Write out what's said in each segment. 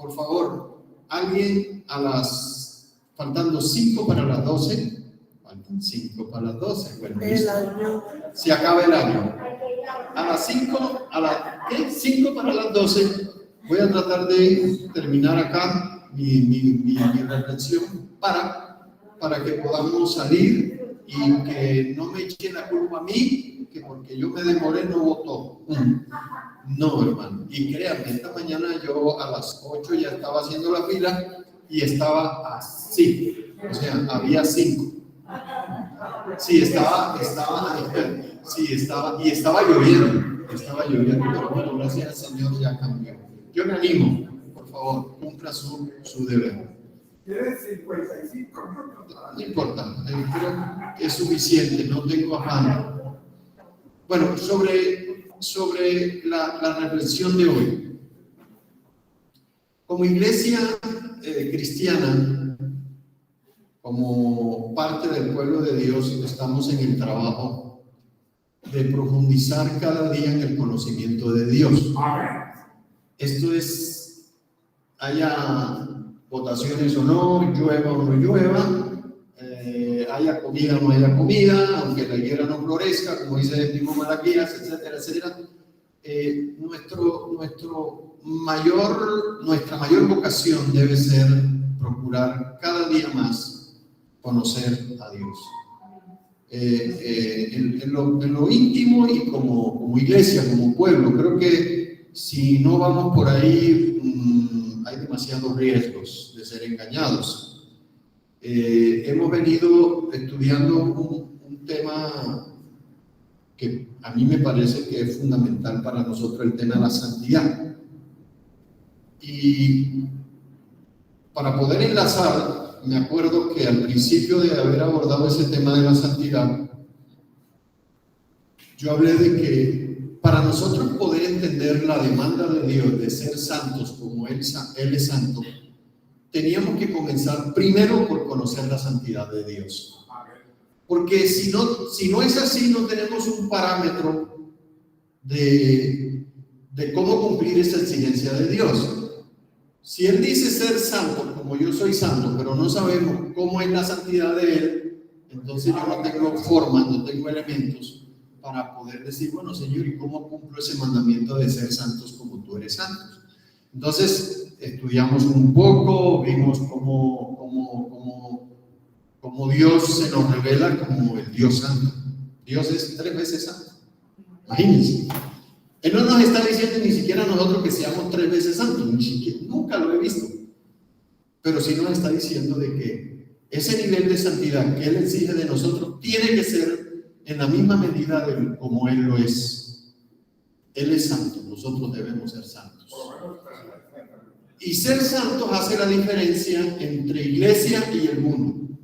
por favor, alguien faltando 5 para las 12, faltan 5 para las 12, bueno, se acaba el año. A las 5 para las 12, voy a tratar de terminar acá mi reflexión para que podamos salir y que no me echen la culpa a mí, que porque yo me demoré no votó. No, hermano. Y créanme, esta mañana yo a las 8 ya estaba haciendo la fila y estaba así. O sea, había 5. Sí, estaba lloviendo. Estaba lloviendo, pero bueno, gracias al Señor ya cambió. Yo me animo, por favor, cumpla su deber. Tienes 55. No importa, creo que es suficiente, no tengo afán. Bueno, sobre la reflexión de hoy. Como iglesia cristiana, como parte del pueblo de Dios, estamos en el trabajo de profundizar cada día en el conocimiento de Dios. Esto es, haya votaciones o no, llueva o no llueva, haya comida o no haya comida, aunque la higuera no florezca, como dice el mismo Malaquías, etcétera, etcétera. Nuestra mayor vocación debe ser procurar cada día más conocer a Dios. En lo íntimo y como iglesia, como pueblo, creo que si no vamos por ahí, hay demasiados riesgos de ser engañados. Hemos venido estudiando un tema que a mí me parece que es fundamental para nosotros, el tema de la santidad. Y para poder enlazar, me acuerdo que al principio de haber abordado ese tema de la santidad, yo hablé de que para nosotros poder entender la demanda de Dios de ser santos como Él es santo, teníamos que comenzar primero por conocer la santidad de Dios. Porque si no es así, no tenemos un parámetro de cómo cumplir esa exigencia de Dios. Si Él dice ser santo, como yo soy santo, pero no sabemos cómo es la santidad de Él, entonces yo no tengo formas, no tengo elementos para poder decir, bueno, Señor, ¿y cómo cumplo ese mandamiento de ser santos como tú eres santo? Entonces, estudiamos un poco, vimos cómo Dios se nos revela como el Dios santo. Dios es 3 veces santo. Imagínense. Él no nos está diciendo ni siquiera a nosotros que seamos 3 veces santos, ni siquiera, nunca lo he visto. Pero sí nos está diciendo de que ese nivel de santidad que Él exige de nosotros tiene que ser en la misma medida de como Él lo es. Él es santo, nosotros debemos ser santos. Y ser santos hace la diferencia entre iglesia y el mundo.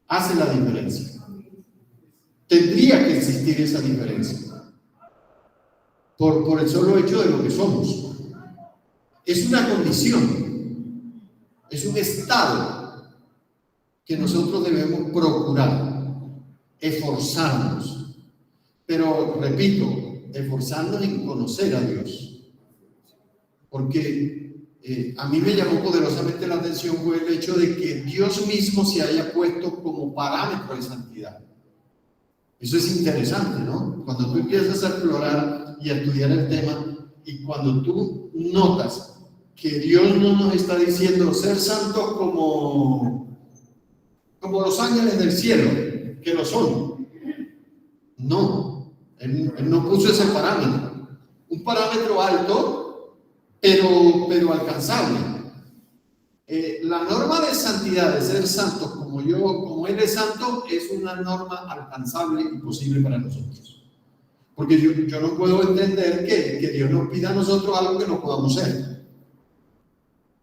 Hace la diferencia. Tendría que existir esa diferencia. Por el solo hecho de lo que somos. Es una condición, es un estado que nosotros debemos procurar, esforzarnos. Pero, repito, esforzarnos en conocer a Dios. Porque a mí me llamó poderosamente la atención fue el hecho de que Dios mismo se haya puesto como parámetro de santidad. Eso es interesante, ¿no? Cuando tú empiezas a explorar y a estudiar el tema y cuando tú notas que Dios no nos está diciendo ser santos como los ángeles del cielo, que lo son. No, él no puso ese parámetro. Un parámetro alto, pero alcanzable. La norma de santidad, de ser santos como Él es santo, es una norma alcanzable y posible para nosotros. Porque yo no puedo entender que Dios nos pida a nosotros algo que no podamos ser.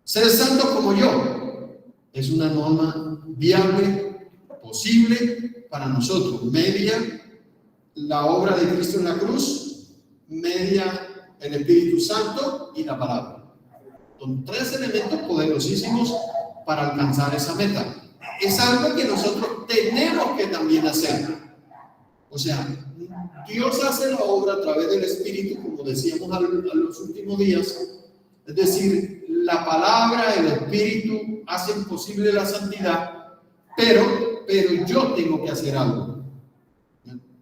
Ser santo como yo es una norma viable, posible para nosotros. Media la obra de Cristo en la cruz, media el Espíritu Santo y la palabra. Son 3 elementos poderosísimos para alcanzar esa meta. Es algo que nosotros tenemos que también hacer. O sea, Dios hace la obra a través del Espíritu, como decíamos a los últimos días. Es decir, la la palabra, el Espíritu hacen posible la santidad, pero yo tengo que hacer algo.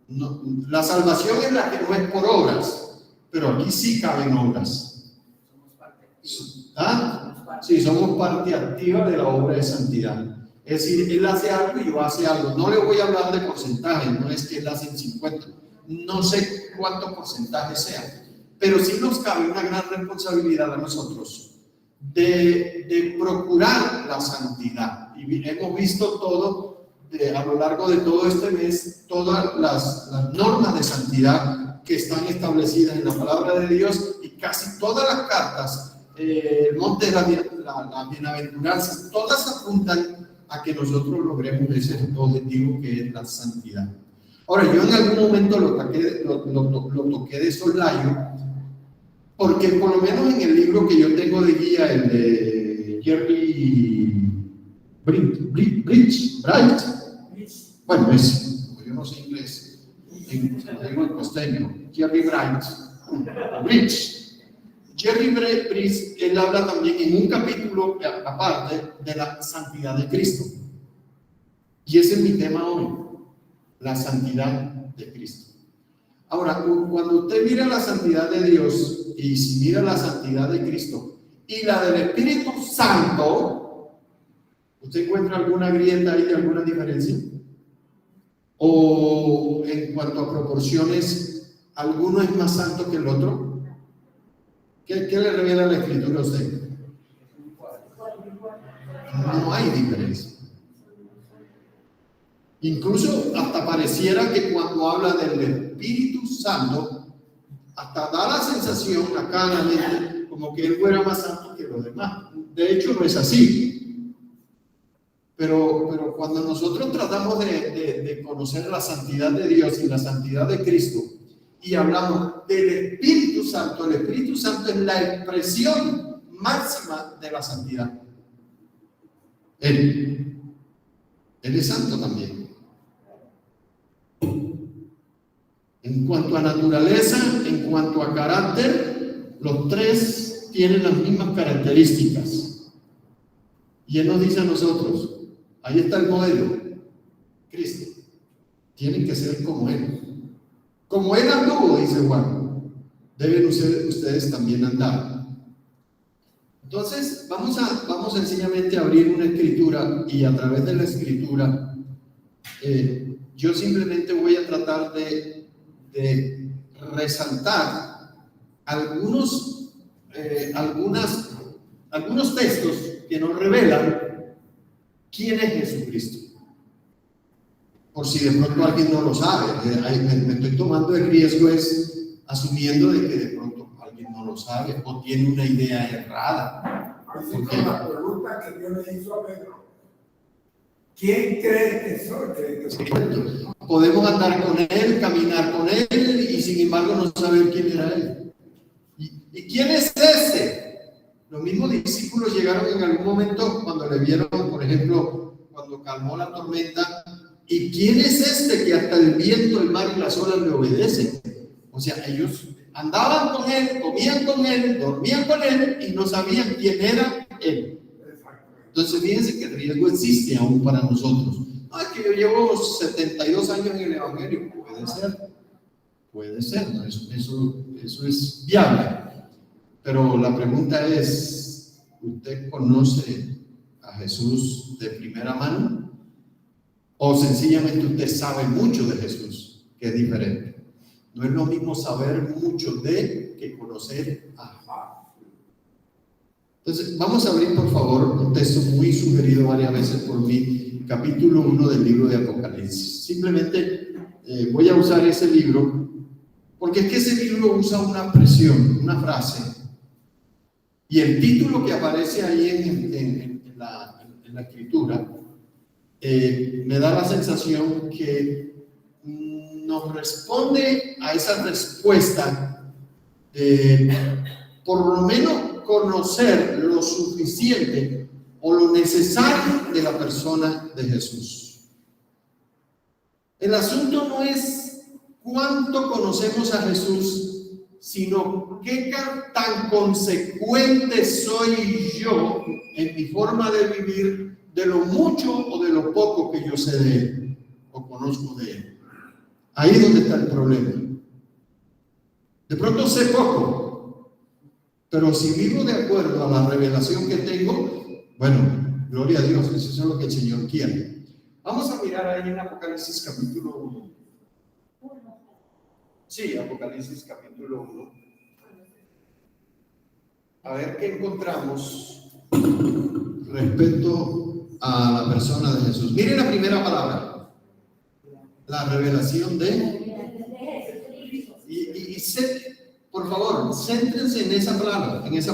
No, la salvación es la que no es por obras, pero aquí sí caben obras. ¿Ah? Sí, somos parte activa de la obra de santidad. Es decir, él hace algo y yo hace algo. No le voy a hablar de porcentaje, no es que él hace el 50, no sé cuánto porcentaje sea, pero sí nos cabe una gran responsabilidad a nosotros de procurar la santidad. Y hemos visto todo, a lo largo de todo este mes, todas las normas de santidad que están establecidas en la palabra de Dios, y casi todas las cartas, el monte de la bienaventuranza, todas apuntan a que nosotros logremos ese objetivo que es la santidad. Ahora, yo en algún momento lo toqué de soslayo, porque por lo menos en el libro que yo tengo de guía, el de Jerry Bridge, bueno, yo no sé inglés, digo en costeño, Jerry Bridge. Jerry Bridge, él habla también en un capítulo aparte de la santidad de Cristo. Y ese es mi tema hoy, la santidad de Cristo. Ahora, cuando usted mira la santidad de Dios y si mira la santidad de Cristo y la del Espíritu Santo, ¿usted encuentra alguna grieta ahí, alguna diferencia? ¿O en cuanto a proporciones, alguno es más santo que el otro? ¿Qué le revela la Escritura a usted? No hay diferencia. Incluso hasta pareciera que cuando habla del Espíritu Santo, hasta da la sensación acá en la mente como que él fuera más santo que los demás. De hecho, no es así. Pero cuando nosotros tratamos de conocer la santidad de Dios y la santidad de Cristo, y hablamos del Espíritu Santo, el Espíritu Santo es la expresión máxima de la santidad. Él es santo también. En cuanto a naturaleza, en cuanto a carácter, los tres tienen las mismas características. Y él nos dice a nosotros, ahí está el modelo, Cristo. Tienen que ser como él. Como él anduvo, dice Juan, deben ustedes también andar. Entonces, vamos sencillamente a abrir una escritura, y a través de la escritura, yo simplemente voy a tratar de resaltar algunos textos que nos revelan quién es Jesucristo. Por si de pronto alguien no lo sabe, me estoy tomando el riesgo asumiendo de que de pronto alguien no lo sabe o tiene una idea errada. Así como la pregunta que Dios le hizo a Pedro: ¿quién cree que soy? Podemos andar con él, caminar con él, y sin embargo no saber quién era él. ¿Y quién es ese? Los mismos discípulos llegaron en algún momento cuando le vieron, por ejemplo, cuando calmó la tormenta. ¿Y quién es este que hasta el viento, el mar y las olas le obedecen? O sea, ellos andaban con él, comían con él, dormían con él y no sabían quién era él. Entonces, fíjense que el riesgo existe aún para nosotros. No, es que yo llevo 72 años en el Evangelio. Puede ser, ¿no? Eso es viable. Pero la pregunta es, ¿usted conoce a Jesús de primera mano? ¿O sencillamente usted sabe mucho de Jesús, que es diferente? No es lo mismo saber mucho de que conocer a. Entonces, vamos a abrir, por favor, un texto muy sugerido varias veces por mí, capítulo 1 del libro de Apocalipsis. Simplemente voy a usar ese libro, porque es que ese libro usa una expresión, una frase, y el título que aparece ahí en la escritura, me da la sensación que nos responde a esa respuesta, por lo menos conocer lo suficiente o lo necesario de la persona de Jesús. El asunto no es cuánto conocemos a Jesús, sino qué tan consecuente soy yo en mi forma de vivir de lo mucho o de lo poco que yo sé de Él o conozco de Él. Ahí es donde está el problema. De pronto sé poco, pero si vivo de acuerdo a la revelación que tengo, bueno, gloria a Dios, eso es lo que el Señor quiere. Vamos a mirar ahí en Apocalipsis capítulo 1. Sí, Apocalipsis capítulo 1. A ver qué encontramos respecto a la persona de Jesús. Miren la primera palabra, la revelación de... por favor, céntrense en esa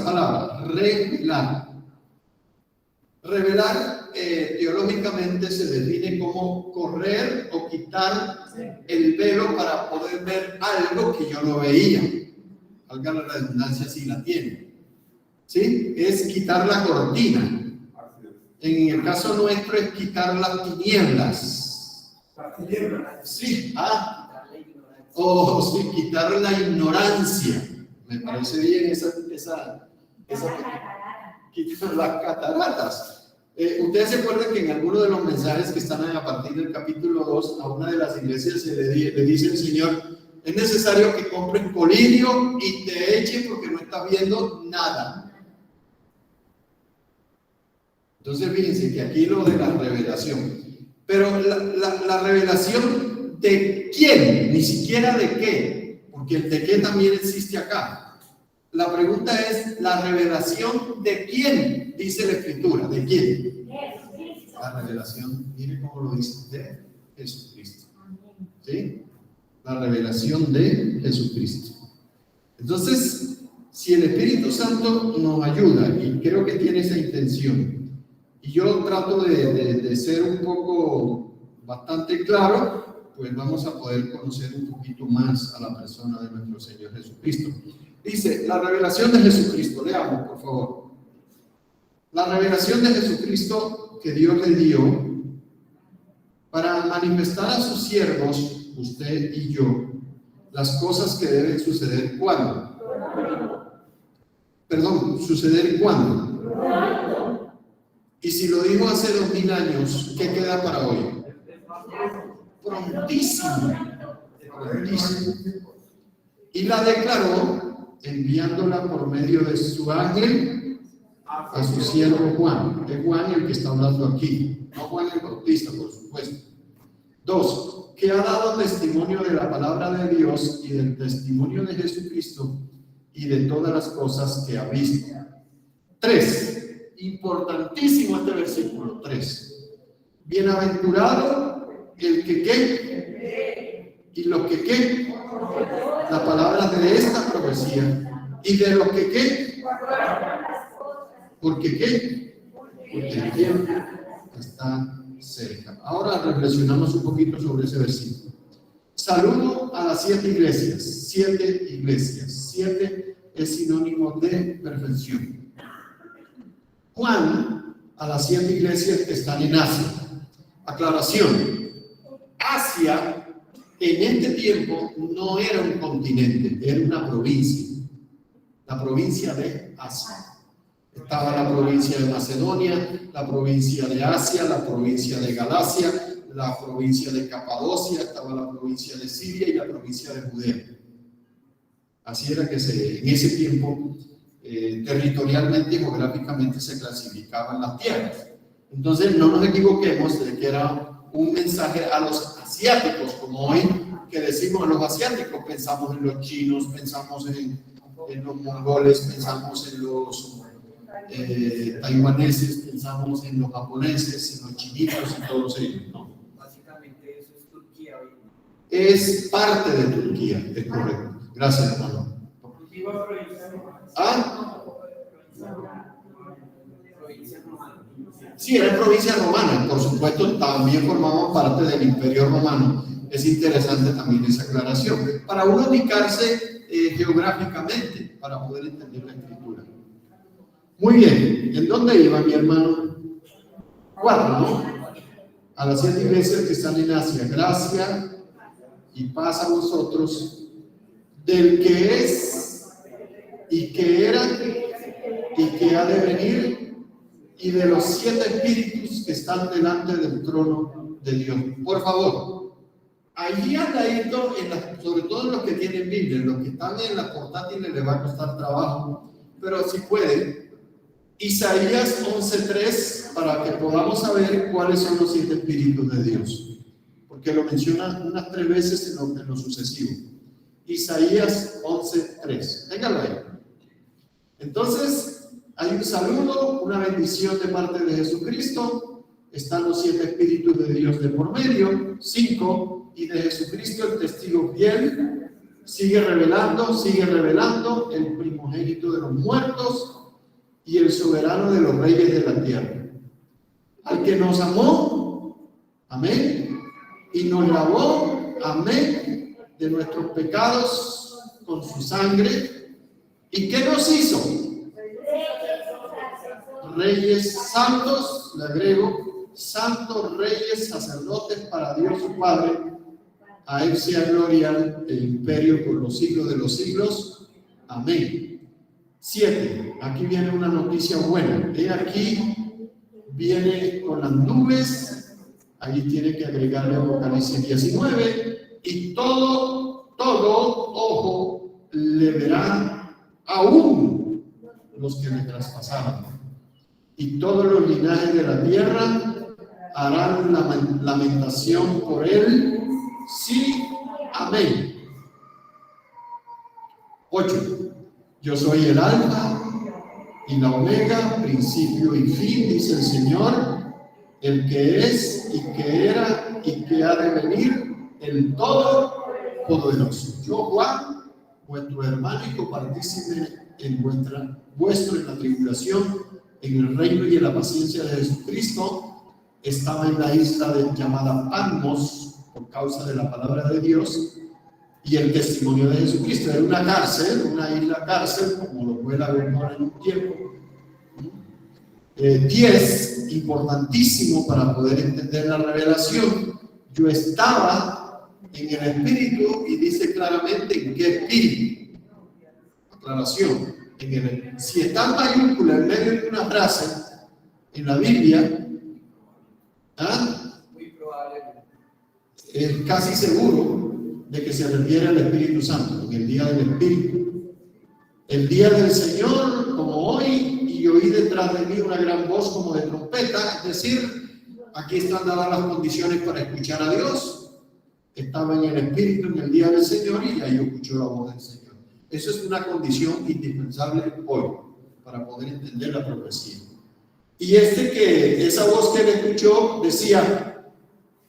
palabra, revelar. Revelar teológicamente se define como correr o quitar el velo para poder ver algo que yo no veía. Valga la redundancia si la tiene. ¿Sí? Es quitar la cortina. En el caso nuestro es quitar las tinieblas. Las tinieblas. Sí, sí, quitar la ignorancia. Me parece bien esa quitar las cataratas. Ustedes se acuerdan que en alguno de los mensajes que están a partir del capítulo 2 a una de las iglesias le dice el Señor: es necesario que compren colirio y te echen porque no estás viendo nada. Entonces fíjense que aquí lo de la revelación, pero la revelación de quién, ni siquiera de qué, porque el de qué también existe acá. La pregunta es, ¿la revelación de quién? Dice la Escritura, ¿de quién? La revelación, mire cómo lo dice, de Jesucristo. ¿Sí? La revelación de Jesucristo. Entonces, si el Espíritu Santo nos ayuda, y creo que tiene esa intención, y yo trato de ser un poco bastante claro, pues vamos a poder conocer un poquito más a la persona de nuestro Señor Jesucristo. Dice, la revelación de Jesucristo, leamos por favor. La revelación de Jesucristo que Dios le dio para manifestar a sus siervos, usted y yo, las cosas que deben suceder ¿cuándo? Perdón, ¿suceder cuándo? Y si lo dijo hace 2000 años, ¿qué queda para hoy? Prontísimo. Prontísimo. Y la declaró enviándola por medio de su ángel a su siervo Juan. Es Juan el que está hablando aquí, no Juan el Bautista, por supuesto. 2, que ha dado testimonio de la palabra de Dios y del testimonio de Jesucristo y de todas las cosas que ha visto. 3, importantísimo este versículo 3. Bienaventurado el que qué y lo que qué, la palabra de esta profecía, y de lo que qué, porque qué, porque el tiempo está cerca. Ahora reflexionamos un poquito sobre ese versículo. Saludo a las 7 iglesias. 7 iglesias. 7 es sinónimo de perfección. Juan a las 7 iglesias que están en Asia. Aclaración: Asia en este tiempo no era un continente, era una provincia, la provincia de Asia. Estaba la provincia de Macedonia, la provincia de Asia, la provincia de Galacia, la provincia de Capadocia, estaba la provincia de Siria y la provincia de Judea. Así era que en ese tiempo territorialmente y geográficamente se clasificaban las tierras. Entonces no nos equivoquemos de que era un mensaje a los asiáticos, como hoy que decimos a los asiáticos, pensamos en los chinos, pensamos en los mongoles, pensamos en los taiwaneses, pensamos en los japoneses, en los chinitos y todos ellos, ¿no? Básicamente eso es Turquía hoy. Es parte de Turquía, es correcto. Gracias, hermano. ¿Ah? Sí, era provincia romana, por supuesto, también formaban parte del Imperio Romano. Es interesante también esa aclaración, para uno ubicarse geográficamente, para poder entender la escritura. Muy bien, ¿en dónde iba mi hermano? 4, ¿no? A las 7 iglesias que están en Asia, gracia y paz a vosotros del que es y que era y que ha de venir, y de los 7 espíritus que están delante del trono de Dios. Por favor, allí al ladito, sobre todo en los que tienen Biblia, en los que están en las portátiles les va a costar trabajo, pero si pueden, Isaías 11:3, para que podamos saber cuáles son los 7 espíritus de Dios, porque lo menciona unas 3 veces en lo sucesivo. Isaías 11:3, téngalo ahí. Entonces, hay un saludo, una bendición de parte de Jesucristo, están los 7 espíritus de Dios de por medio, 5, y de Jesucristo el testigo fiel, sigue revelando, el primogénito de los muertos y el soberano de los reyes de la tierra. Al que nos amó, amén, y nos lavó, amén, de nuestros pecados con su sangre. ¿Y qué nos hizo? Reyes santos, le agrego, santos reyes, sacerdotes para Dios su Padre. A él sea gloria el imperio por los siglos de los siglos. Amén. 7. Aquí viene una noticia buena. He aquí, viene con las nubes. Allí tiene que agregarle Apocalipsis 19. Y todo ojo le verá, aún los que le traspasaron. Y todos los linajes de la tierra harán lamentación por él. Sí, amén. 8. Yo soy el alfa y la omega, principio y fin, dice el Señor, el que es y que era y que ha de venir, el Todopoderoso. Yo, Juan, vuestro hermano y copartícipe en vuestro en la tribulación, en el reino y en la paciencia de Jesucristo, estaba en la isla llamada Patmos por causa de la palabra de Dios y el testimonio de Jesucristo. Era una cárcel, una isla cárcel, como lo fue la Gomorra en un tiempo. 10, importantísimo para poder entender la revelación. Yo estaba en el Espíritu, y dice claramente en qué Espíritu. Aclaración. Si está en mayúscula en medio de una frase en la Biblia, muy probable, es casi seguro de que se refiere al Espíritu Santo, en el día del Espíritu. El día del Señor, como hoy, y oí detrás de mí una gran voz como de trompeta, es decir, aquí están dadas las condiciones para escuchar a Dios. Estaba en el Espíritu en el día del Señor y ahí escuchó la voz del Señor. Eso es una condición indispensable hoy para poder entender la profecía. Y esa voz que él escuchó decía,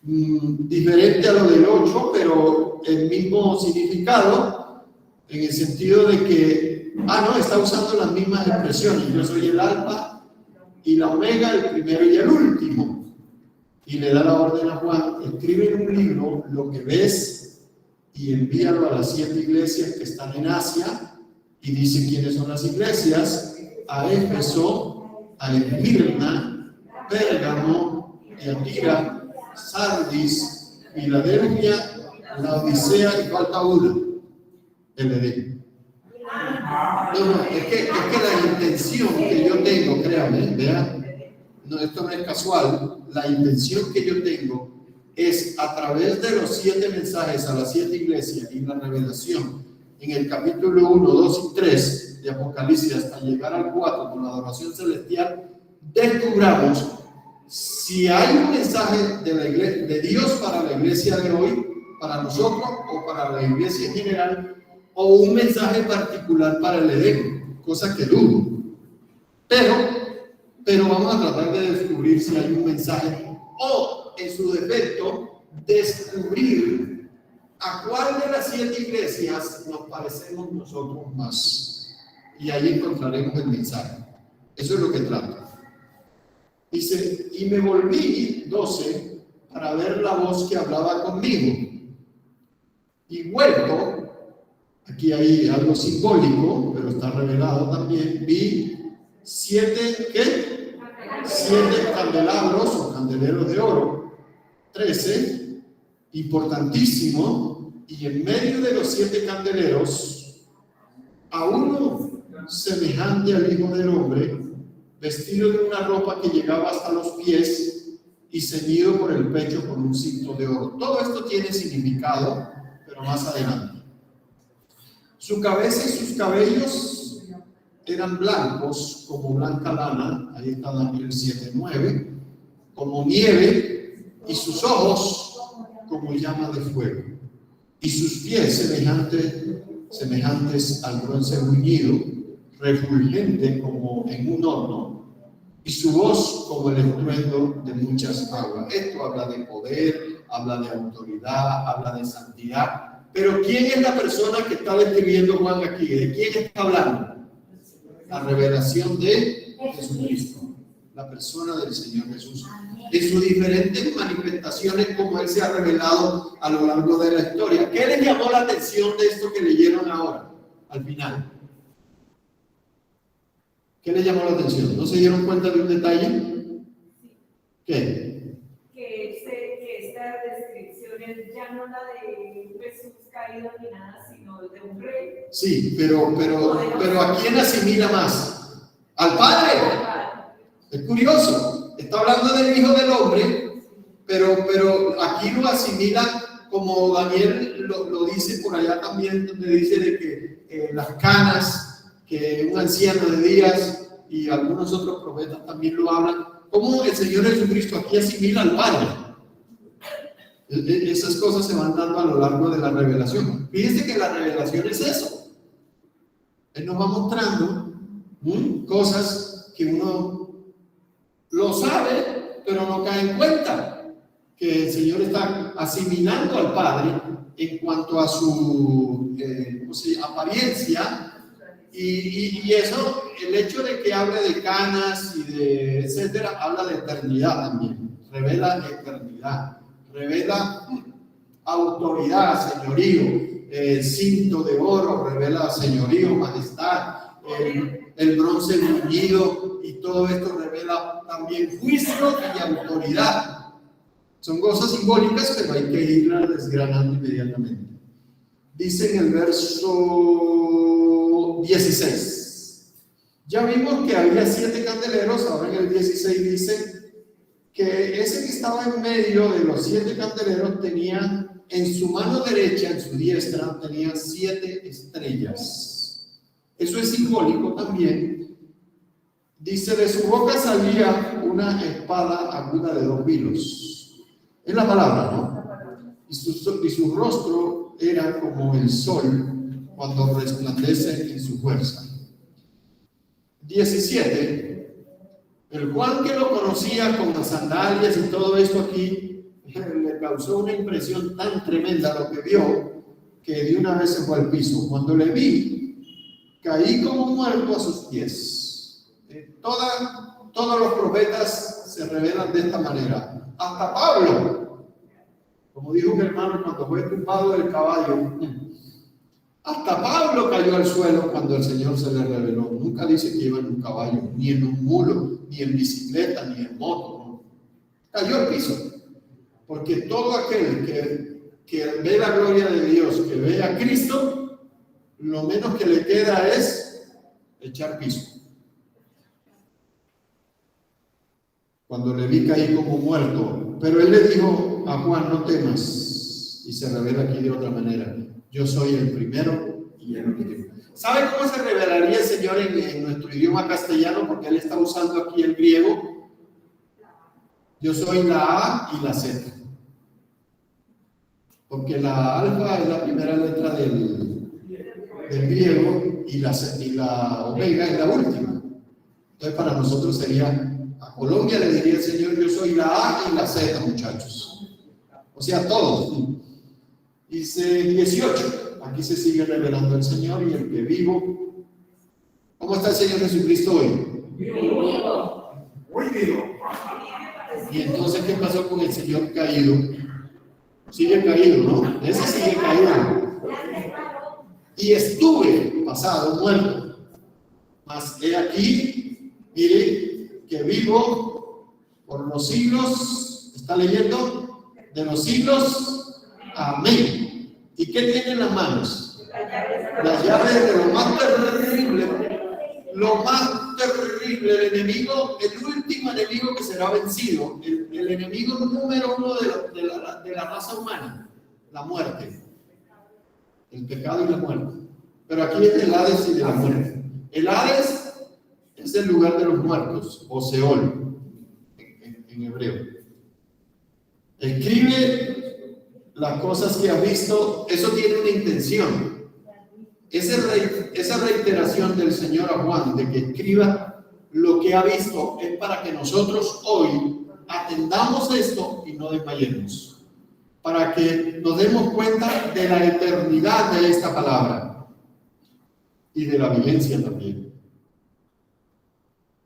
diferente a lo del 8, pero el mismo significado, en el sentido de que, está usando las mismas expresiones. Yo soy el alfa y la omega, el primero y el último. Y le da la orden a Juan, escribe en un libro lo que ves y envíalo a las 7 iglesias que están en Asia, y dice quiénes son las iglesias: a Éfeso, a Esmirna, Pérgamo, Tiatira, Sardis, Filadelfia, Laodicea y falta una, el Edén. Es que la intención que yo tengo, créanme, vean, esto no es casual, la intención que yo tengo es, a través de los 7 mensajes a las 7 iglesias y la revelación en el capítulo 1, 2 y 3 de Apocalipsis hasta llegar al 4 con la adoración celestial, descubramos si hay un mensaje de la iglesia, de Dios para la iglesia de hoy, para nosotros o para la iglesia en general, o un mensaje particular para el Edén, cosa que dudo. Pero vamos a tratar de descubrir si hay un mensaje, o en su defecto, descubrir a cuál de las 7 iglesias nos parecemos nosotros más. Y ahí encontraremos el mensaje. Eso es lo que trato. Dice, y me volví, 12, para ver la voz que hablaba conmigo. Y vuelto, aquí hay algo simbólico, pero está revelado también, vi 7, ¿qué? 7 candelabros o candeleros de oro. 13, importantísimo, Y en medio de los 7 candeleros, a uno semejante al Hijo del Hombre, vestido de una ropa que llegaba hasta los pies y ceñido por el pecho con un cinto de oro. Todo esto tiene significado, pero más adelante. Su cabeza y sus cabellos eran blancos como blanca lana, ahí está Daniel 7:9, como nieve, y sus ojos como llama de fuego, y sus pies semejantes al bronce bruñido, refulgente como en un horno, y su voz como el estruendo de muchas aguas. Esto habla de poder, habla de autoridad, habla de santidad. Pero ¿quién es la persona que está describiendo Juan aquí? ¿De quién está hablando? La revelación de Jesucristo, la persona del Señor Jesús, en sus diferentes manifestaciones como Él se ha revelado a lo largo de la historia. ¿Qué les llamó la atención de esto que leyeron ahora, al final? ¿Qué les llamó la atención? ¿No se dieron cuenta de un detalle? ¿Qué? Que esta descripción es ya no la de Jesús caído ni nada, sino de un rey. Sí, pero ¿a quién asimila más? ¡Al Padre! Es curioso. Está hablando del Hijo del Hombre, pero aquí lo asimila como Daniel lo dice por allá también, donde dice de que las canas, que un anciano de días y algunos otros profetas también lo hablan, como el Señor Jesucristo aquí asimila al Padre. Esas cosas se van dando a lo largo de la revelación. Fíjense que la revelación es eso. Él nos va mostrando cosas que uno lo sabe, pero no cae en cuenta. Que el Señor está asimilando al Padre en cuanto a su apariencia. Y eso, el hecho de que hable de canas y de etcétera, habla de eternidad también. Revela eternidad. Revela autoridad, señorío, cinto de oro, revela señorío, majestad, el bronce bruñido, y todo esto revela también juicio y autoridad. Son cosas simbólicas, pero hay que irlas desgranando inmediatamente. Dice en el verso 16, ya vimos que había 7 candeleros, ahora en el 16 dice que ese que estaba en medio de los 7 candeleros tenía en su mano derecha, en su diestra, tenía 7 estrellas. Eso es simbólico también. Dice, de su boca salía una espada aguda de 2 filos. Es la palabra, ¿no? Y su rostro era como el sol cuando resplandece en su fuerza. 17. El Juan que lo conocía con las sandalias y todo esto aquí, le causó una impresión tan tremenda lo que vio, que de una vez se fue al piso. Cuando le vi, caí como muerto a sus pies. Todos los profetas se revelan de esta manera. Hasta Pablo, como dijo un hermano cuando fue tumbado del caballo, hasta Pablo cayó al suelo cuando el Señor se le reveló. Nunca dice que iba en un caballo, ni en un mulo, ni en bicicleta, ni en moto, no. Cayó al piso, porque todo aquel que ve la gloria de Dios, que ve a Cristo, lo menos que le queda es echar piso. Cuando le vi caí como muerto, pero él le dijo a Juan, no temas, y se revela aquí de otra manera, yo soy el primero y el último. ¿Sabe cómo se revelaría el Señor en nuestro idioma castellano? Porque él está usando aquí el griego. Yo soy la A y la Z, porque la alfa es la primera letra del griego y la omega es la última. Entonces para nosotros sería, a Colombia le diría el Señor, yo soy la A y la Z, muchachos. O sea, todos. Dice 18, aquí se sigue revelando el Señor y el que vivo. ¿Cómo está el Señor Jesucristo hoy? Vivo. Muy vivo. Y entonces, ¿qué pasó con el Señor caído? Sigue caído, ¿no? Ese sigue caído. Y estuve pasado, muerto. Mas he aquí, mire, que vivo por los siglos. ¿Está leyendo? De los siglos. Amén. ¿Y qué tiene en las manos? Las llaves Las llaves de lo más terrible, el enemigo, el último enemigo que será vencido, el enemigo número uno de la raza humana, la muerte, el pecado y la muerte. Pero aquí es el Hades y de la muerte. El Hades es el lugar de los muertos, o Seol, en hebreo. Escribe las cosas que has visto, eso tiene una intención. Esa reiteración del Señor a Juan de que escriba lo que ha visto es para que nosotros hoy atendamos esto y no desmayemos, para que nos demos cuenta de la eternidad de esta palabra y de la vigencia también,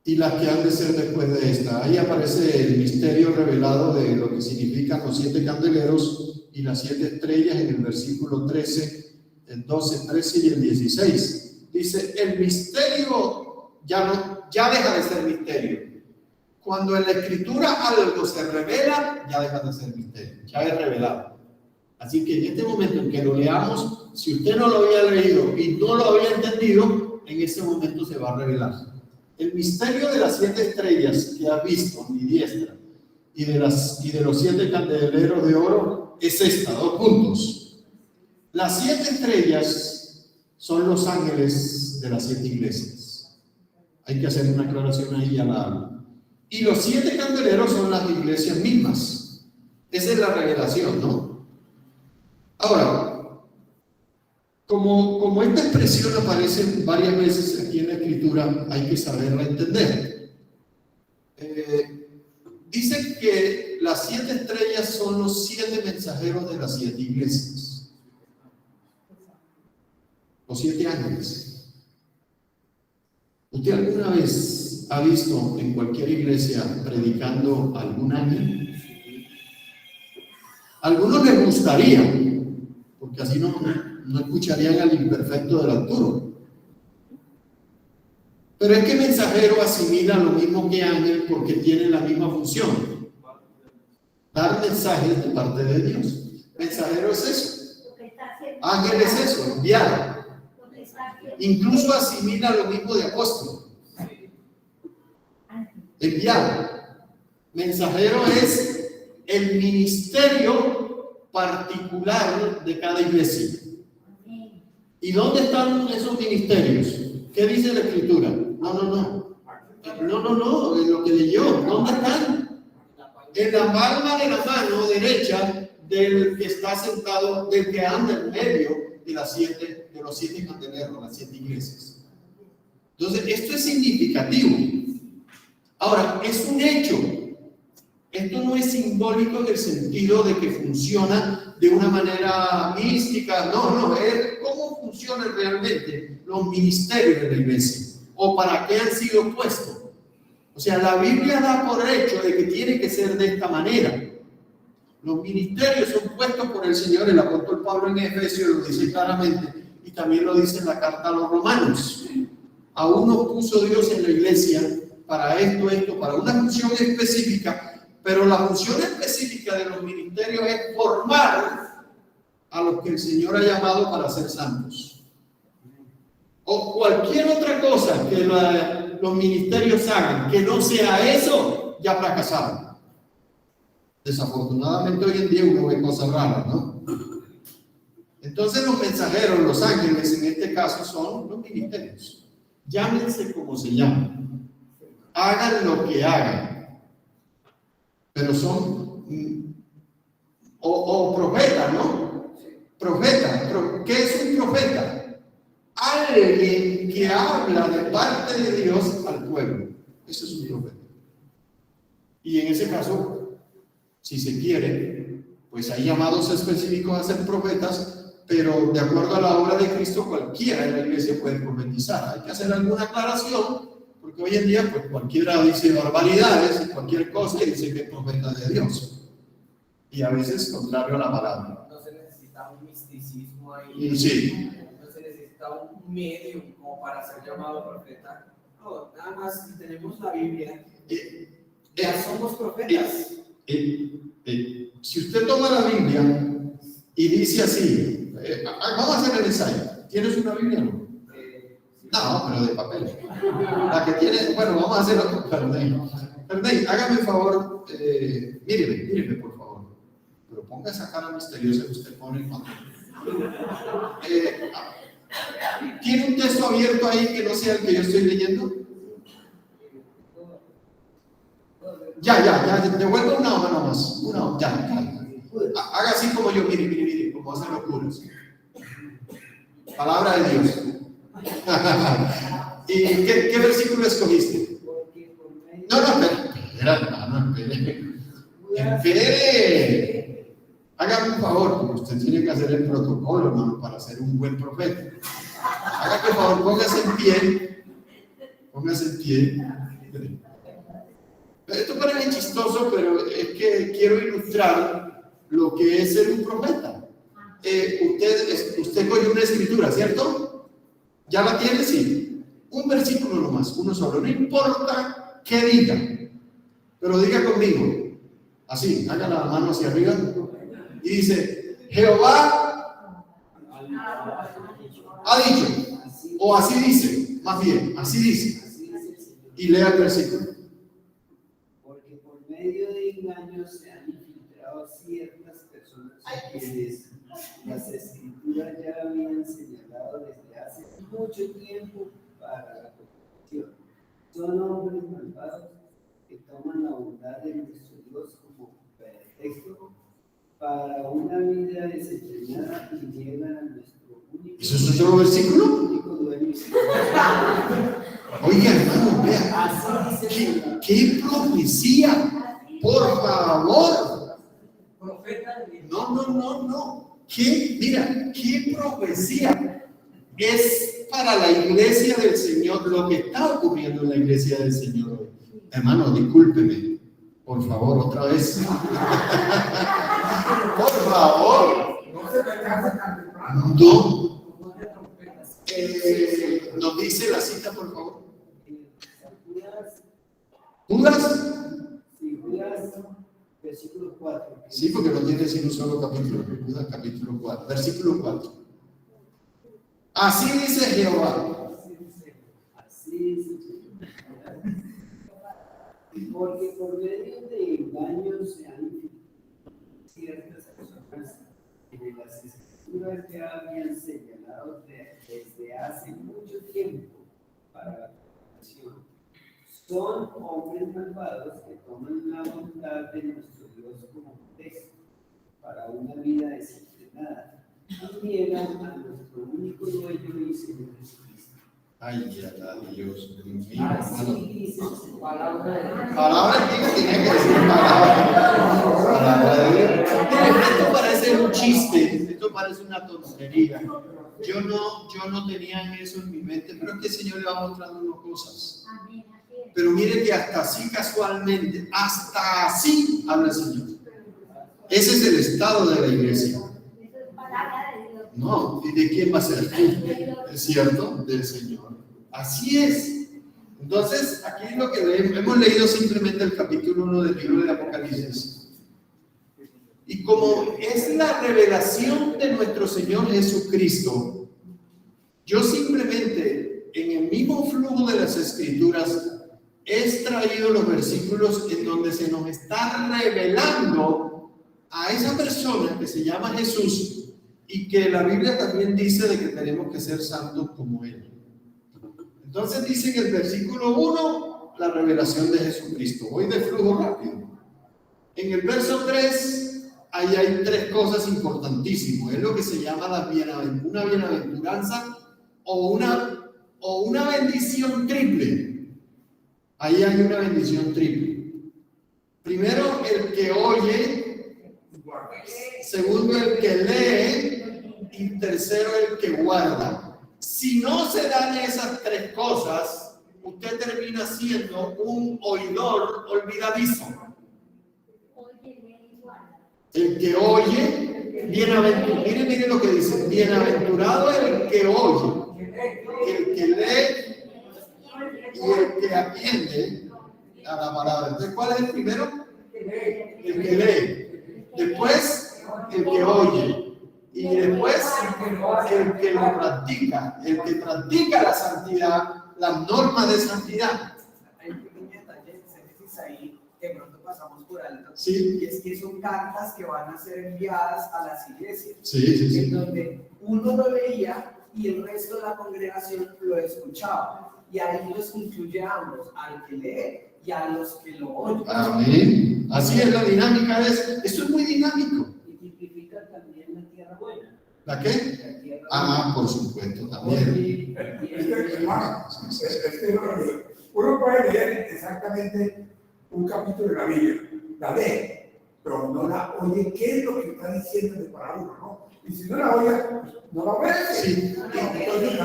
y las que han de ser después de esta. Ahí aparece el misterio revelado de lo que significan los 7 candeleros y las 7 estrellas en el versículo 13, el 12, 13 y el 16. Dice, el misterio ya deja de ser misterio. Cuando en la escritura algo se revela, ya deja de ser misterio, ya es revelado. Así que en este momento en que lo leamos, si usted no lo había leído y no lo había entendido, en ese momento se va a revelar. El misterio de las 7 estrellas que has visto, mi diestra, y de los 7 candeleros de oro, es esta, 2 puntos. Las 7 estrellas son los ángeles de las 7 iglesias. Hay que hacer una aclaración ahí a la... Y los 7 candeleros son las iglesias mismas. Esa es la revelación, ¿no? Ahora, como esta expresión aparece varias veces aquí en la Escritura, hay que saberla entender. Dice que las 7 estrellas son los 7 mensajeros de las 7 iglesias. Los 7 ángeles. ¿Usted alguna vez ha visto en cualquier iglesia predicando algún ángel? A algunos les gustaría, porque así no escucharían al imperfecto del Arturo. Pero es que mensajero asimila lo mismo que ángel porque tiene la misma función: dar mensajes de parte de Dios. Mensajero es eso, ángel es eso, enviar. Incluso asimila lo mismo de apóstol. Enviar. Mensajero es el ministerio particular de cada iglesia. ¿Y dónde están esos ministerios? ¿Qué dice la Escritura? No, en lo que leyó. ¿Dónde están? En la palma de la mano derecha del que está sentado, del que anda en medio de los 7 candeleros, las 7 iglesias. Entonces, esto es significativo. Ahora, es un hecho. Esto no es simbólico en el sentido de que funciona de una manera mística. No, es cómo funcionan realmente los ministerios de la iglesia o para qué han sido puestos. O sea, la Biblia da por hecho de que tiene que ser de esta manera. Los ministerios son puestos por el Señor. El apóstol Pablo en Efesios lo dice claramente y también lo dice en la carta a los romanos. A uno puso Dios en la iglesia para esto, para una función específica, pero la función específica de los ministerios es formar a los que el Señor ha llamado para ser santos. O cualquier otra cosa que los ministerios hagan que no sea eso, ya fracasaron. Desafortunadamente hoy en día uno ve cosas raras, ¿no? Entonces los mensajeros, los ángeles en este caso son los ministerios. Llámense como se llamen. Hagan lo que hagan. Pero son o profetas, ¿no? Profeta. ¿Qué es un profeta? Alguien que habla de parte de Dios al pueblo. Eso es un profeta. Y en ese caso, si se quiere, pues hay llamados específicos a ser profetas, pero de acuerdo a la obra de Cristo, cualquiera en la iglesia puede profetizar. Hay que hacer alguna aclaración, porque hoy en día pues cualquiera dice barbaridades y cualquier cosa y dice que es profeta de Dios. Y a veces contrario a la palabra. No se necesita un misticismo ahí. Sí. No se necesita un medio como para ser llamado profeta. No, nada más si tenemos la Biblia, ya somos profetas. Si usted toma la Biblia y dice así, Vamos a hacer el ensayo. ¿Tienes una Biblia o no? No, pero de papel. La que tiene, bueno, vamos a hacerlo. Perdón, hágame un favor, míreme, por favor. Pero ponga esa cara misteriosa que usted pone cuando. ¿Tiene un texto abierto ahí que no sea el que yo estoy leyendo? Ya, devuelvo una hoja nomás. Una hoja, ya. Haga así como yo, mire, como hacen los curas. Palabra de Dios. ¿Y qué versículo escogiste? No, espere. Hágame un favor, porque usted tiene que hacer el protocolo, hermano, para ser un buen profeta. Hágame un favor, póngase en pie. Esto parece chistoso, pero es que quiero ilustrar lo que es ser un profeta. Usted coge una escritura, ¿cierto? ¿Ya la tiene? Sí. Un versículo nomás, uno solo. No importa qué diga, pero diga conmigo. Así, haga la mano hacia arriba. Y dice, Jehová ha dicho, o así dice, más bien, así dice. Y lea el versículo. Porque por medio de engaños se han infiltrado ciertas personas quienes las escrituras ya habían señalado desde hace mucho tiempo para la corrupción. Son hombres malvados que toman la bondad de nuestro Dios como pretexto para una vida desenfrenada y llegan a nuestro único. ¿Eso es un solo versículo? Único dueño. Oiga, hermano, vea. ¿Qué profecía? Por favor. No. ¿Qué profecía es para la iglesia del Señor lo que está ocurriendo en la iglesia del Señor hoy? Hermano, discúlpeme, por favor, otra vez. Por favor. No. Nos dice la cita, por favor. ¿Judas? Sí, Judas, versículo 4. Sí, porque no tiene sino un solo capítulo. Judas, capítulo 4, versículo 4. Así dice Jehová. Así dice. Porque por medio de engaños se han infiltrado ciertas personas en las escrituras que habían señalado desde hace mucho tiempo para la corrupción. Son hombres malvados que toman la voluntad de nuestro Dios como pretexto para una vida desenfrenada y niegan a nuestro único dueño y Señor Jesucristo. Ay, ya, Dios mío. Así dice su palabra. Palabra que tiene que decir palabra de Dios. Esto parece un chiste, esto parece una tontería. Yo no tenía eso en mi mente, pero es que el Señor le va mostrando unas cosas. Pero miren que hasta así casualmente, hasta así habla el Señor. Ese es el estado de la iglesia. No, ¿y de quién va a ser? ¿Es cierto? Del Señor. Así es. Entonces, aquí lo que hemos leído simplemente el capítulo 1 del libro de Apocalipsis. Y como es la revelación de nuestro Señor Jesucristo, yo simplemente en el mismo flujo de las Escrituras he extraído los versículos en donde se nos está revelando a esa persona que se llama Jesús y que la Biblia también dice de que tenemos que ser santos como Él. Entonces dice en el versículo 1 la revelación de Jesucristo. Voy de flujo rápido. En el verso 3 ahí hay tres cosas importantísimas. Es lo que se llama una bienaventuranza o una bendición triple. Ahí hay una bendición triple. Primero, el que oye. Segundo, el que lee. Y tercero, el que guarda. Si no se dan esas tres cosas, usted termina siendo un oidor olvidadizo. El que oye, bienaventurado. Miren lo que dice. Bienaventurado el que oye, el que lee y el que atiende a la palabra. Entonces, ¿cuál es el primero? El que lee. Después, el que oye. y después el que practica la santidad, las normas de santidad. Hay un pequeño detalle en Génesis ahí que pronto pasamos por alto. Sí. Y es que son cartas que van a ser enviadas a las iglesias. Sí. En donde uno lo leía y el resto de la congregación lo escuchaba. Y ahí los incluye a ambos, al que lee y a los que lo oyen. Amén. Así es la dinámica de eso. Esto es muy dinámico. Y tipifica también la tierra buena. ¿La qué? La tierra Por supuesto, también. Uno puede leer exactamente un capítulo de la Biblia, la lee, pero no la oye. ¿Qué es lo que está diciendo de para uno? ¿No? Y si no la oye, no la ve. Sí.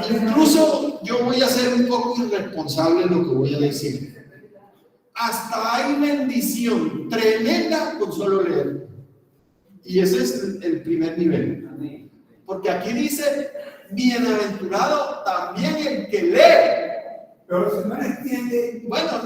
Incluso yo voy a ser un poco irresponsable en lo que voy a decir. Hasta hay bendición tremenda con solo leer. Y ese es el primer nivel. Porque aquí dice, bienaventurado también el que lee. Pero si no le entiende, Bueno,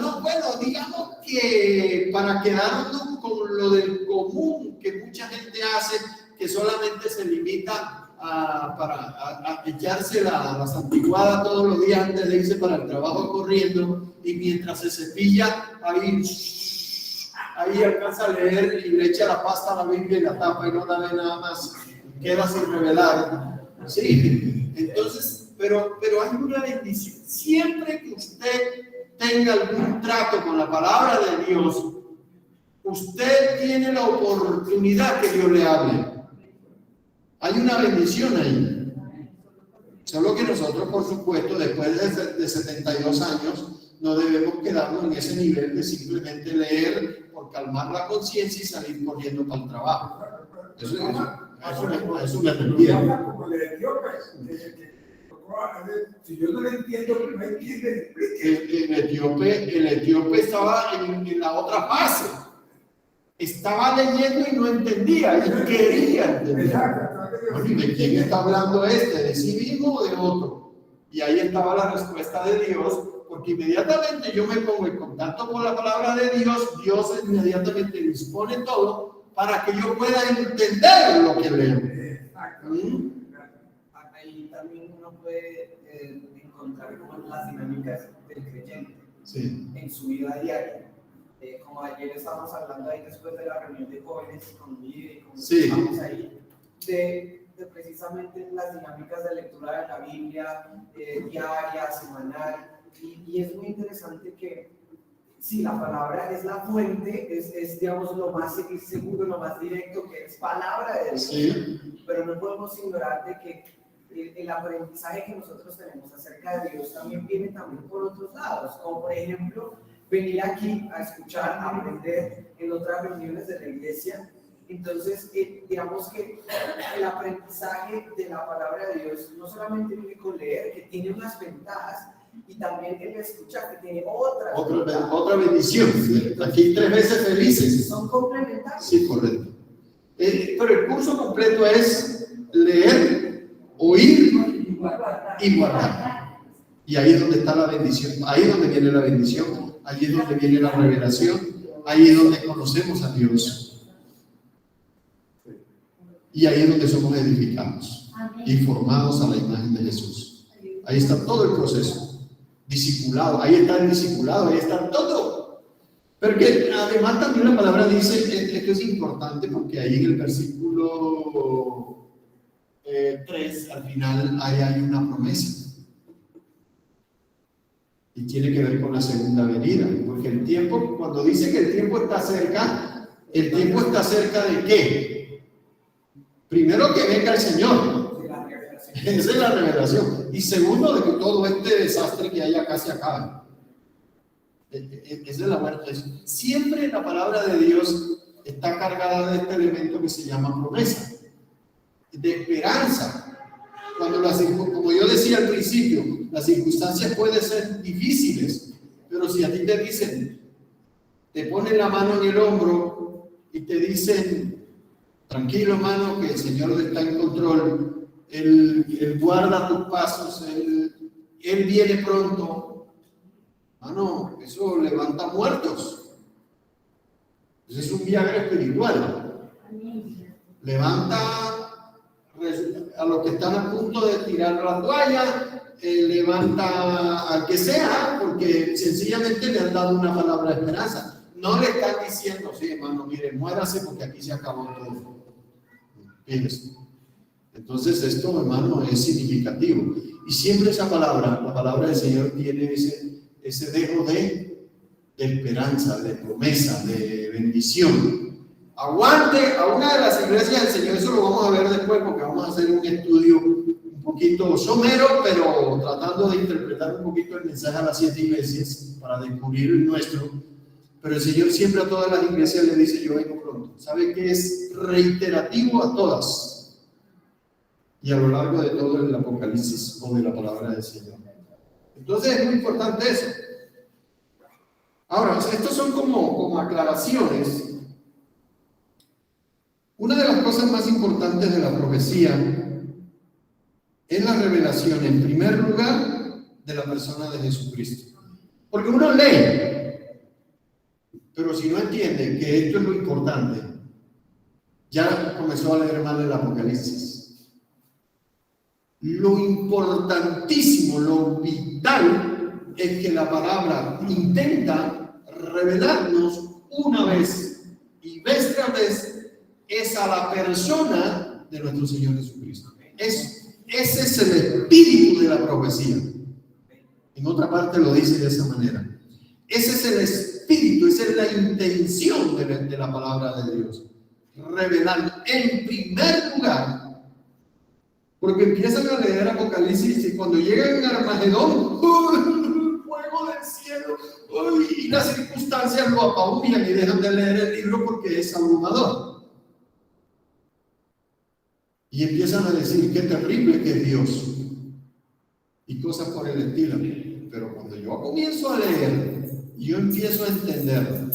digamos que para quedarnos con lo del común que mucha gente hace, que solamente se limita a echarse la santiguada todos los días antes de irse para el trabajo corriendo, y mientras se cepilla, ahí alcanza a leer y le echa la pasta a la Biblia y la tapa y no la ve nada más, queda sin revelar. Sí, entonces, pero hay una bendición. Siempre que usted tenga algún trato con la palabra de Dios, usted tiene la oportunidad que Dios le hable. Hay una bendición ahí. Solo que nosotros, por supuesto, después de 72 años, no debemos quedarnos en ese nivel de simplemente leer por calmar la conciencia y salir corriendo para el trabajo. Eso me refiero. como le etíope, si yo no le entiendo, no entiende. El etíope estaba en la otra fase. Estaba leyendo y no entendía, y quería entender. Bueno, ¿y de quién está hablando este? ¿De sí mismo o de otro? Y ahí estaba la respuesta de Dios, porque inmediatamente yo me pongo en contacto con la palabra de Dios, Dios inmediatamente dispone todo para que yo pueda entender lo que leo. Ahí también uno puede encontrar como las dinámicas del creyente en su vida diaria. Como ayer estábamos hablando ahí después de la reunión de jóvenes con Miguel y con estamos ahí, de precisamente las dinámicas de lectura de la Biblia, diaria, semanal, y es muy interesante que si la palabra es la fuente, es digamos lo más seguro, lo más directo, que es palabra de Dios, pero no podemos ignorar de que el aprendizaje que nosotros tenemos acerca de Dios también viene también por otros lados, como por ejemplo venir aquí a escuchar, a aprender en otras reuniones de la iglesia. Entonces, digamos que el aprendizaje de la palabra de Dios no solamente viene con leer, que tiene unas ventajas, y también el escuchar, que tiene otra bendición. Aquí 3 veces felices. Son complementarios. Sí, correcto. Pero el curso completo es leer, oír y guardar. Y ahí es donde está la bendición, ahí es donde viene la bendición. Allí es donde viene la revelación, ahí es donde conocemos a Dios. Y ahí es donde somos edificados y formados a la imagen de Jesús. Ahí está todo el proceso. Discipulado, ahí está el discipulado, ahí está todo. Pero que además también la palabra dice, esto es importante porque ahí en el versículo 3, al final, ahí hay una promesa. Y tiene que ver con la segunda venida, porque el tiempo, cuando dice que el tiempo está cerca ¿de qué? Primero que venga el Señor, esa es la revelación, y segundo de que todo este desastre que hay acá se acabe. Esa es la muerte. Siempre la palabra de Dios está cargada de este elemento que se llama promesa, de esperanza. Cuando como yo decía al principio, las circunstancias pueden ser difíciles, pero si a ti te dicen, te ponen la mano en el hombro y te dicen, tranquilo hermano, que el Señor está en control, Él guarda tus pasos, Él viene pronto, hermano, eso levanta muertos. Eso es un viaje espiritual. Levanta a los que están a punto de tirar la toalla, levanta al que sea, porque sencillamente le han dado una palabra de esperanza. No le están diciendo, sí, hermano, mire, muérase porque aquí se acabó todo. Fíjense. Entonces esto, hermano, es significativo. Y siempre esa palabra, la palabra del Señor tiene ese dejo de esperanza, de promesa, de bendición. Aguante a una de las iglesias del Señor, eso lo vamos a ver después porque vamos a hacer un estudio un poquito somero, pero tratando de interpretar un poquito el mensaje a las 7 iglesias para descubrir el nuestro. Pero el Señor siempre a todas las iglesias le dice, yo vengo pronto. ¿Sabe que es reiterativo a todas? Y a lo largo de todo el Apocalipsis o de la palabra del Señor. Entonces es muy importante eso. Ahora, estos son como aclaraciones. Una de las cosas más importantes de la profecía es la revelación, en primer lugar, de la persona de Jesucristo. Porque uno lee, pero si no entiende que esto es lo importante, ya comenzó a leer mal el Apocalipsis. Lo importantísimo, lo vital, es que la palabra intenta revelarnos una vez y vez tras vez es a la persona de nuestro Señor Jesucristo. Ese es el espíritu de la profecía. En otra parte lo dice de esa manera. Ese es el espíritu, esa es la intención de la palabra de Dios. Revelar en primer lugar. Porque empiezan a leer Apocalipsis y cuando llegan a Armagedón, fuego del cielo, y las circunstancias lo apabullan y dejan de leer el libro porque es abrumador. Y empiezan a decir qué terrible que es Dios y cosas por el estilo. Pero cuando yo comienzo a leer, yo empiezo a entender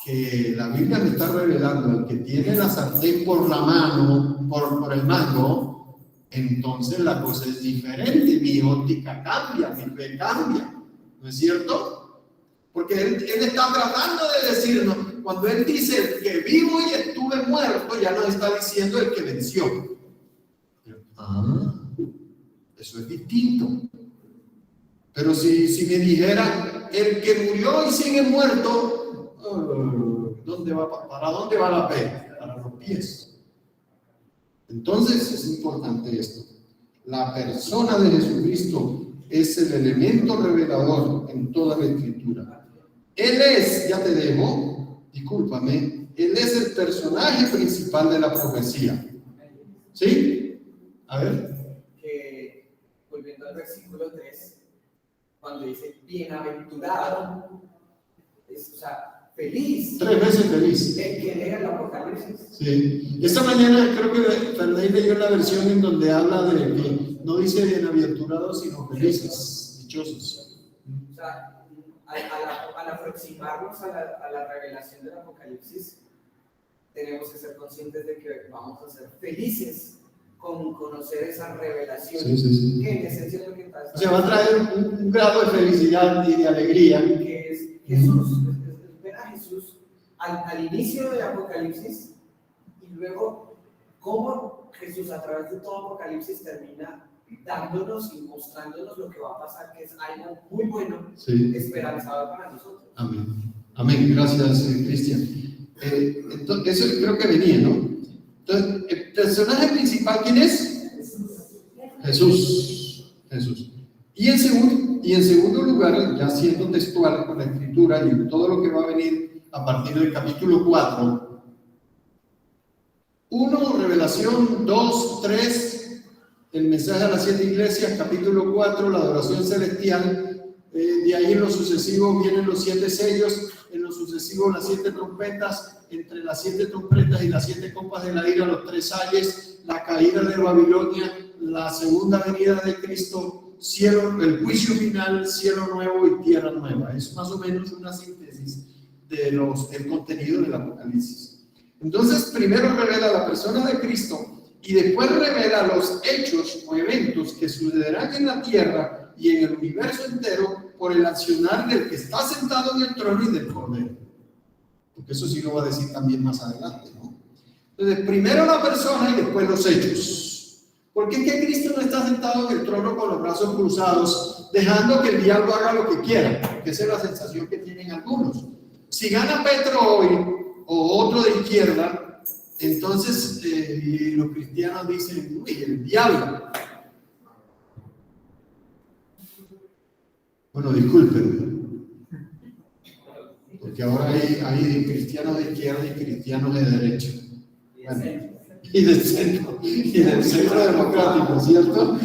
que la Biblia me está revelando el que tiene la sartén por la mano, por el mango. Entonces la cosa es diferente, mi óptica cambia, mi fe cambia, ¿no es cierto? Porque él está tratando de decirnos, cuando él dice que vivo y estuve muerto, ya nos está diciendo el que venció. Eso es distinto. Pero si me dijera el que murió y sigue muerto, ¿para dónde va la fe? Para los pies. Entonces es importante esto. La persona de Jesucristo es el elemento revelador en toda la Escritura. Él es, ya te dejo, discúlpame, Él es el personaje principal de la profecía. ¿Sí? A ver. Volviendo al versículo 3, cuando dice bienaventurado, o sea, feliz. 3 veces feliz. El que lea el Apocalipsis. Sí. Esta mañana creo que Fernanda leyó la versión en donde habla de que no dice bienaventurados, sino felices, dichosos. O sea, al aproximarnos a la revelación del Apocalipsis, tenemos que ser conscientes de que vamos a ser felices con conocer esa revelación. Sí. Que en esencia es lo que está. O sea, va a traer un grado de felicidad y de alegría. Que es Jesús. Ver a Jesús al inicio del Apocalipsis y luego cómo Jesús a través de todo Apocalipsis termina dándonos y mostrándonos lo que va a pasar, que es algo muy bueno, esperanzado para nosotros. Amén. Gracias, Cristian. Entonces, eso creo que venía, ¿no? Entonces, el personaje principal, ¿quién es? Jesús. Y en segundo lugar, ya siendo textual con la Escritura y todo lo que va a venir a partir del capítulo 4, 1, revelación, 2, 3, el mensaje a las 7 iglesias, capítulo 4, la adoración celestial, de ahí en lo sucesivo vienen los 7 sellos, en lo sucesivo las 7 trompetas, entre las 7 trompetas y las 7 copas de la ira, los 3 ayes, la caída de Babilonia, la segunda venida de Cristo, cielo, el juicio final, cielo nuevo y tierra nueva. Es más o menos una síntesis del contenido del Apocalipsis. Entonces, primero revela la persona de Cristo y después revela los hechos o eventos que sucederán en la tierra y en el universo entero por el accionar del que está sentado en el trono y del Cordero. Porque eso sí lo va a decir también más adelante, ¿no? Entonces, primero la persona y después los hechos. Porque es que Cristo no está sentado en el trono con los brazos cruzados, dejando que el diablo haga lo que quiera, que esa es la sensación que tienen algunos. Si gana Petro hoy o otro de izquierda, entonces los cristianos dicen, uy, el diablo. Bueno, disculpen, porque ahora hay cristianos de izquierda y cristianos de derecha. Bueno, y del centro democrático, ¿cierto?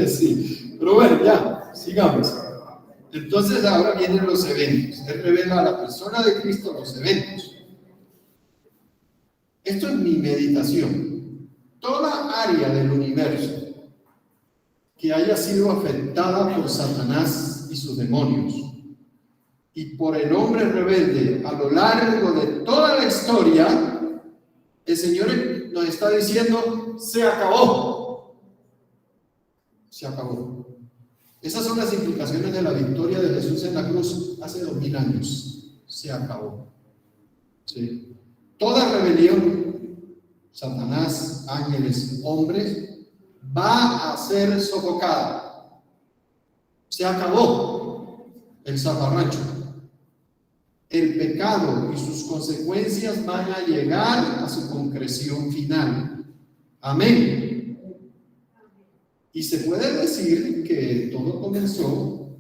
Sí, pero bueno, ya, sigamos. Entonces ahora vienen los eventos. Él revela a la persona de Cristo los eventos. Esto es mi meditación. Toda área del universo que haya sido afectada por Satanás y sus demonios y por el hombre rebelde a lo largo de toda la historia, el Señor nos está diciendo, se acabó. Se acabó. Esas son las implicaciones de la victoria de Jesús en la cruz hace 2000 años. Se acabó. ¿Sí? Toda rebelión, Satanás, ángeles, hombres, va a ser sofocada. Se acabó el zafarrancho. El pecado y sus consecuencias van a llegar a su concreción final. Amén. Y se puede decir que todo comenzó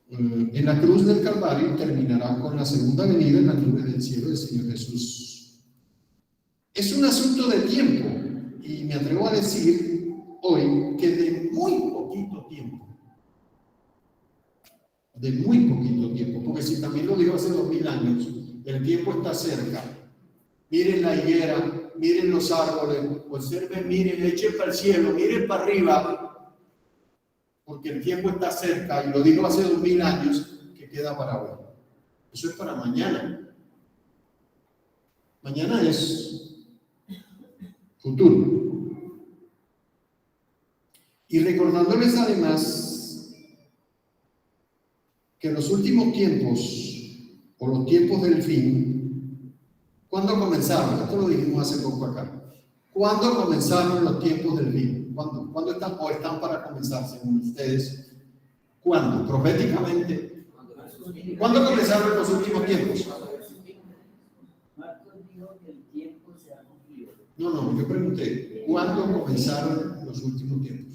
en la cruz del Calvario y terminará con la segunda venida en la nube del cielo del Señor Jesús. Es un asunto de tiempo y me atrevo a decir hoy que de muy poquito tiempo. De muy poquito tiempo, porque si también lo dijo hace 2000 años, el tiempo está cerca. Miren la higuera, miren los árboles, observen, miren, echen para el cielo, miren para arriba, porque el tiempo está cerca, y lo dijo hace 2000 años, que queda para hoy. Eso es para mañana. Mañana es futuro. Y recordándoles además que en los últimos tiempos, o los tiempos del fin, ¿cuándo comenzaron? Esto lo dijimos hace poco acá. ¿Cuándo comenzaron los tiempos del fin? ¿Cuándo están o están para comenzar, según ustedes? ¿Cuándo? Proféticamente. ¿Cuándo comenzaron los últimos tiempos? Marcos dijo que el tiempo se ha cumplido. No, yo pregunté, ¿cuándo comenzaron los últimos tiempos?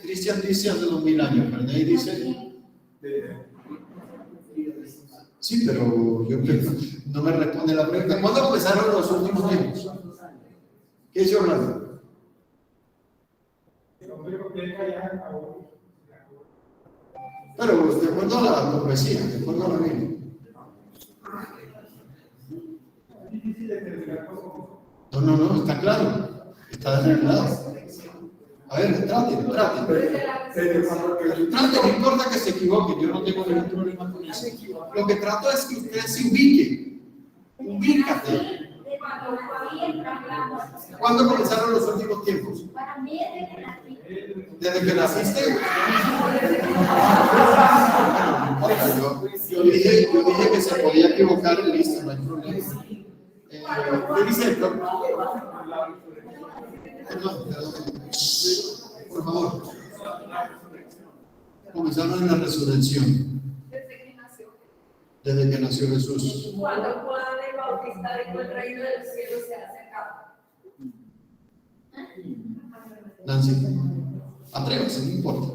Cristian dice hace 2000 años, René dice... Sí, pero yo no me responde la pregunta. ¿Cuándo comenzaron los últimos tiempos? ¿Qué dice Orlando? Pero de acuerdo a la profecía, de acuerdo a la Biblia. No, está claro. Está desarrollado. A ver, traten. No importa que se equivoquen, yo no tengo ningún problema con eso. Lo que trato es que usted se ubique. Ubícate. ¿Cuándo comenzaron los últimos tiempos? ¿Desde que naciste? Yo dije que se podía equivocar en listo, no hay problema. ¿Qué dice el doctor? Perdón. Por favor. Comenzaron en la resurrección. Desde que nació Jesús. Cuando Juan el Bautista dijo el reino del cielo se ha acercado. Nancy, atrévase, no importa.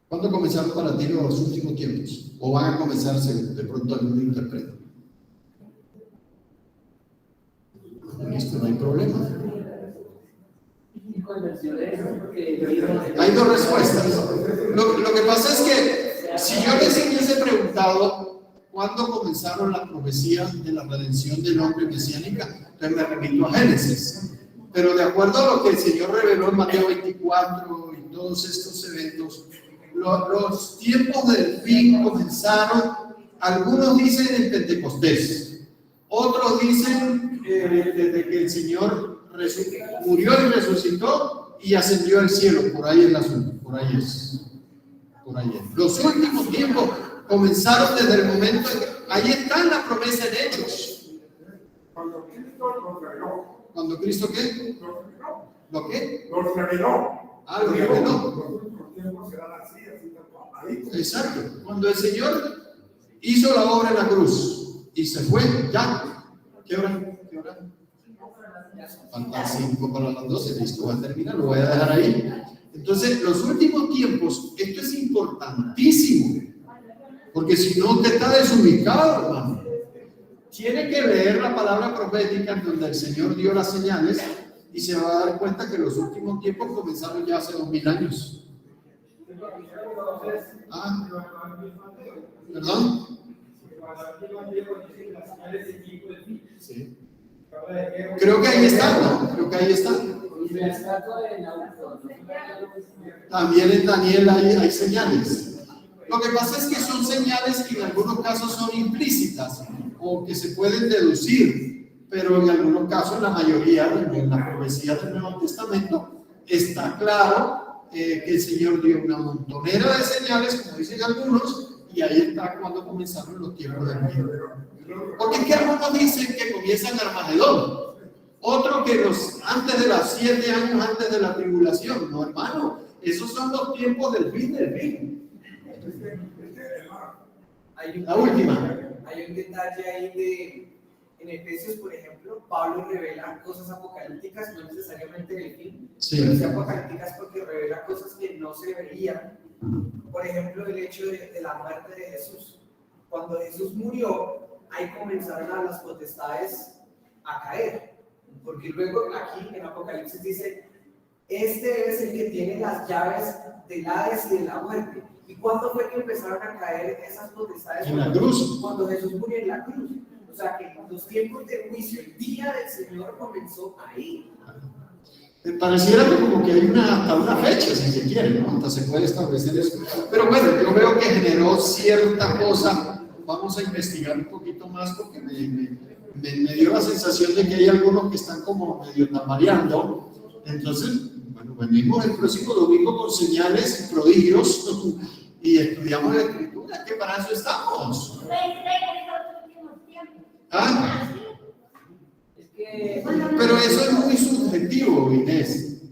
¿Cuándo comenzaron para ti los últimos tiempos? ¿O van a comenzarse de pronto algún interpreta? Listo, no hay problema. Hay dos respuestas. Lo que pasa es que si yo les hubiese preguntado cuándo comenzaron las profecías de la redención del hombre mesiánica, entonces me remito a Génesis. Pero de acuerdo a lo que el Señor reveló en Mateo 24 y todos estos eventos, los tiempos del fin comenzaron, algunos dicen en Pentecostés, otros dicen desde que el Señor murió y resucitó y ascendió al cielo. Por ahí es el asunto, por ahí es. Los últimos tiempos comenzaron desde el momento en que ahí está la promesa en Hechos. ¿Cuando Cristo qué? ¿Lo qué? Los reveló. Ah, lo reveló. Los últimos tiempos serán así, ahí. Exacto. Cuando el Señor hizo la obra en la cruz y se fue, ya. ¿Qué hora? ¿Qué hora? Faltan 5 para las 12. Listo, voy a terminar, lo voy a dejar ahí. Entonces, los últimos tiempos, esto es importantísimo. Porque si no, usted está desubicado, hermano. Tiene que leer la palabra profética en donde el Señor dio las señales y se va a dar cuenta que los últimos tiempos comenzaron ya hace 2000 años. Ah, ¿perdón? Sí. Creo que ahí está, ¿no? Creo que ahí está. También en Daniel hay señales. Lo que pasa es que son señales que en algunos casos son implícitas o que se pueden deducir, pero en algunos casos, la mayoría, en la profecía del Nuevo Testamento, está claro que el Señor dio una montonera de señales, como dicen algunos, y ahí está cuando comenzaron los tiempos del fin. Porque es que algunos dicen que comienza en Armagedón, otro que antes de los 7 años antes de la tribulación. No, hermano, esos son los tiempos del fin del fin. La última. Hay un detalle ahí en Efesios, por ejemplo, Pablo revela cosas apocalípticas, no necesariamente del fin, sí, pero sí apocalípticas porque revela cosas que no se veían. Por ejemplo, el hecho de la muerte de Jesús. Cuando Jesús murió, ahí comenzaron las potestades a caer. Porque luego aquí en Apocalipsis dice, este es el que tiene las llaves del Hades y de la muerte. ¿Y cuándo fue que empezaron a caer esas potestades? En la cruz. Cuando Jesús murió en la cruz. O sea que los tiempos de juicio, el día del Señor comenzó ahí. Pareciera como que hay hasta una fecha, si se quiere, ¿no? Hasta se puede establecer eso. Pero bueno, yo veo que generó cierta cosa. Vamos a investigar un poquito más porque me dio la sensación de que hay algunos que están como medio tambaleando. Entonces, bueno, venimos el próximo domingo con señales y prodigios y estudiamos la Escritura, que para eso estamos. ¿Ah? Pero eso es muy subjetivo, Inés.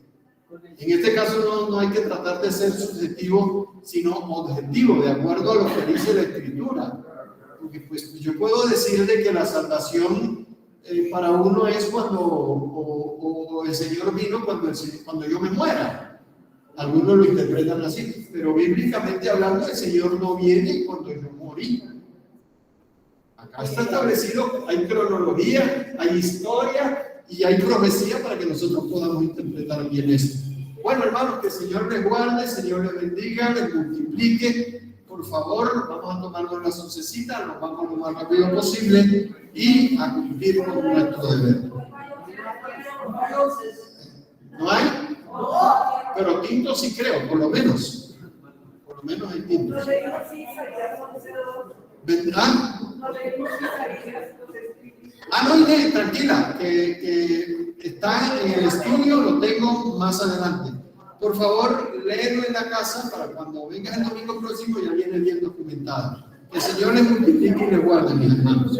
En este caso no hay que tratar de ser subjetivo, sino objetivo, de acuerdo a lo que dice la Escritura. Porque pues yo puedo decir de que la salvación para uno es cuando o el Señor vino cuando yo me muera. Algunos lo interpretan así, pero bíblicamente hablando, el Señor no viene cuando yo morí. Acá está establecido, hay cronología, hay historia y hay profecía para que nosotros podamos interpretar bien esto. Bueno, hermanos, que el Señor les guarde, el Señor les bendiga, les multiplique. Por favor, vamos a tomarnos las oncecitas, nos vamos lo más rápido posible y a cumplir con nuestro deber. ¿No hay? Pero tinto sí creo, por lo menos. Por lo menos hay tinto. ¿Vendrán? No, Inés, tranquila, que está en el estudio, lo tengo más adelante. Por favor, léelo en la casa para cuando vengas el domingo próximo ya viene bien documentado. Que el Señor les multiplique y les guarde, mis hermanos.